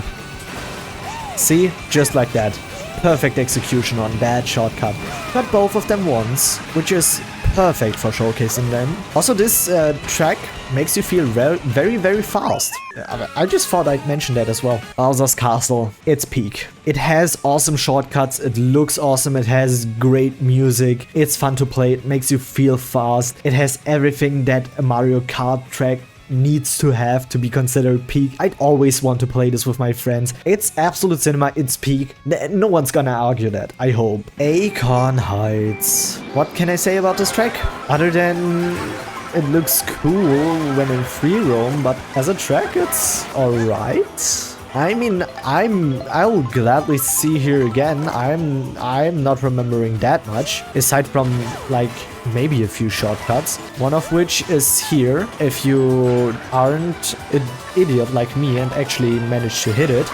See, just like that. Perfect execution on that shortcut. Got both of them once, which is perfect for showcasing them. Also, this track makes you feel very, very fast. I just thought I'd mention that as well. Bowser's Castle, it's peak. It has awesome shortcuts, it looks awesome, it has great music, it's fun to play, it makes you feel fast. It has everything that a Mario Kart track needs to have to be considered peak. I'd always want to play this with my friends. It's absolute cinema, it's peak. No one's gonna argue that, I hope. Acorn Heights. What can I say about this track? Other than it looks cool when in free roam, but as a track it's alright. I mean, I'll gladly see here again. I'm not remembering that much, aside from like maybe a few shortcuts. One of which is here, if you aren't an idiot like me and actually manage to hit it.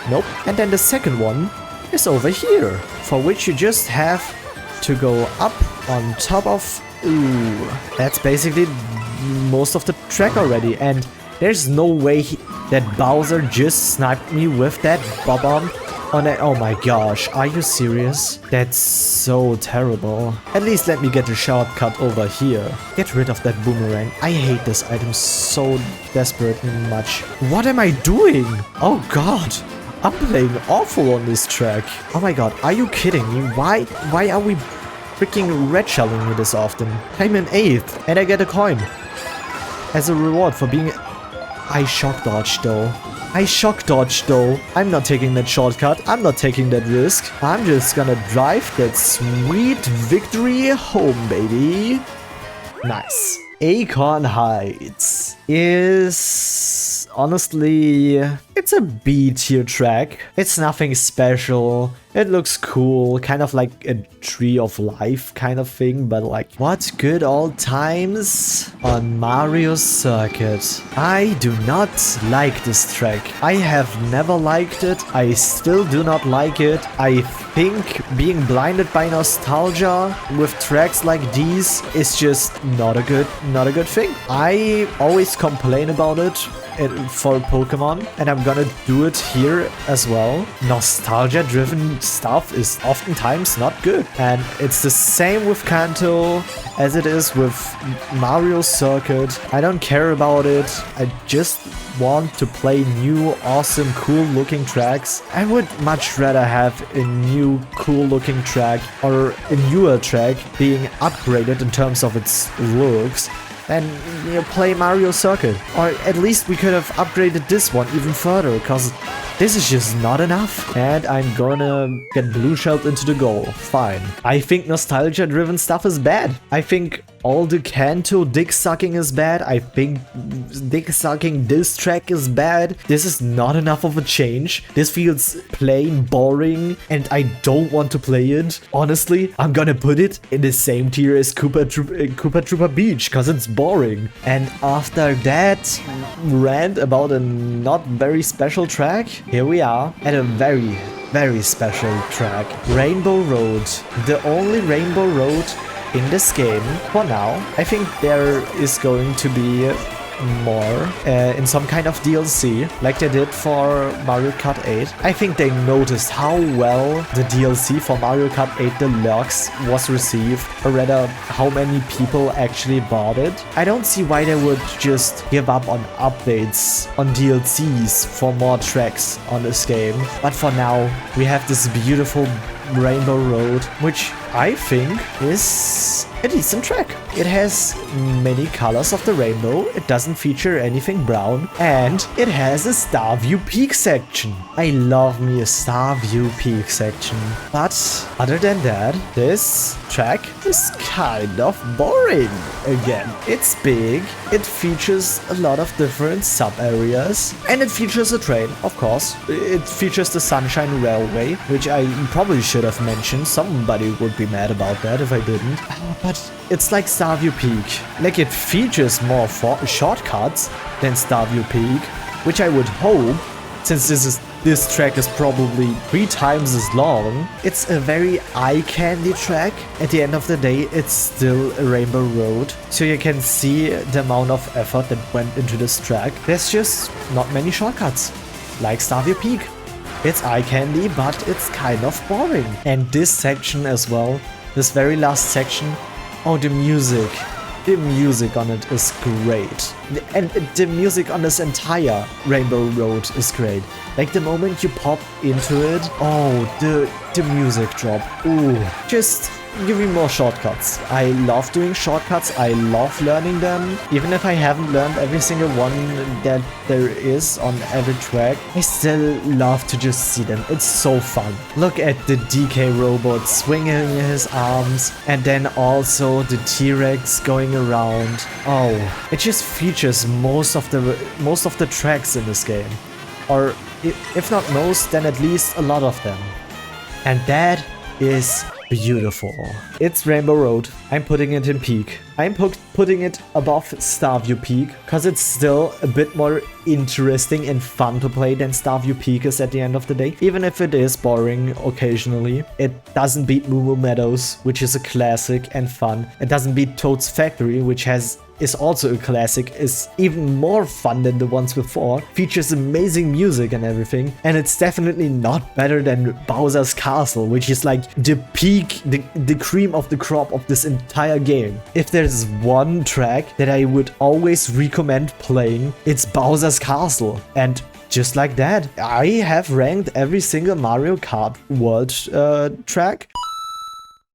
Nope. And then the second one is over here, for which you just have to go up on top of. Ooh, that's basically most of the track already, and there's no way that Bowser just sniped me with that bob-omb on it. Oh my gosh, are you serious? That's so terrible. At least let me get the shortcut over here. Get rid of that boomerang. I hate this item so desperately much. What am I doing? Oh god. I'm playing awful on this track. Oh my god, are you kidding me? Why are we freaking red shelling me this often? I'm in 8th and I get a coin as a reward for being... I shock dodged though. I'm not taking that shortcut. I'm not taking that risk. I'm just gonna drive that sweet victory home, baby. Nice. Acorn Heights is honestly, it's a B tier track. It's nothing special. It looks cool, kind of like a tree of life kind of thing, but like, what good old times on Mario Circuit. I do not like this track. I have never liked it. I still do not like it. I think being blinded by nostalgia with tracks like these is just not a good thing. I always complain about it for Pokemon, and I'm gonna do it here as well. Nostalgia driven stuff is oftentimes not good, and it's the same with Kanto as it is with Mario Circuit. I don't care about it. I just want to play new, awesome, cool looking tracks. I would much rather have a new, cool looking track or a newer track being upgraded in terms of its looks and play Mario Circuit. Or at least we could have upgraded this one even further, because this is just not enough. And I'm gonna get blue shelled into the goal. Fine. I think nostalgia driven stuff is bad. I think all the Kanto dick sucking is bad. I think dick sucking this track is bad. This is not enough of a change. This feels plain boring and I don't want to play it. Honestly, I'm gonna put it in the same tier as Koopa Troopa Beach, because it's boring. And after that rant about a not very special track, here we are at a very special track. Rainbow Road. The only Rainbow Road in this game for now. I think there is going to be more in some kind of DLC like they did for Mario Kart 8. I think they noticed how well the DLC for Mario Kart 8 Deluxe was received, or rather how many people actually bought it. I don't see why they would just give up on updates on DLCs for more tracks on this game. But for now we have this beautiful Rainbow Road, which I think is a decent track. It has many colors of the rainbow, it doesn't feature anything brown, and it has a Starview Peak section. I love me a Starview Peak section. But other than that, this track is kind of boring again. It's big, it features a lot of different sub-areas, and it features a train, of course. It features the Sunshine Railway, which I probably should have mentioned. Somebody would be mad about that if I didn't. But it's like Starview Peak. Like, it features more shortcuts than Starview Peak, which I would hope, since this track is probably 3 times as long. It's a very eye-candy track. At the end of the day, it's still a Rainbow Road, so you can see the amount of effort that went into this track. There's just not many shortcuts, like Starview Peak. It's eye candy, but it's kind of boring. And this section as well, this very last section, oh, the music on it is great. And the music on this entire Rainbow Road is great. Like, the moment you pop into it, oh, the music drop, ooh, just give me more shortcuts. I love doing shortcuts, I love learning them. Even if I haven't learned every single one that there is on every track, I still love to just see them. It's so fun. Look at the DK robot swinging his arms, and then also the T-Rex going around. Oh, it just features most of the tracks in this game. Or if not most, then at least a lot of them. And that is beautiful. It's Rainbow Road. I'm putting it in Peak. I'm putting it above Starview Peak, because it's still a bit more interesting and fun to play than Starview Peak is at the end of the day. Even if it is boring occasionally, it doesn't beat Moo Moo Meadows, which is a classic and fun. It doesn't beat Toad's Factory, which is also a classic, is even more fun than the ones before, features amazing music and everything, and it's definitely not better than Bowser's Castle, which is like the peak, the cream of the crop of this entire game. If there's one track that I would always recommend playing, it's Bowser's Castle. And just like that, I have ranked every single Mario Kart World track.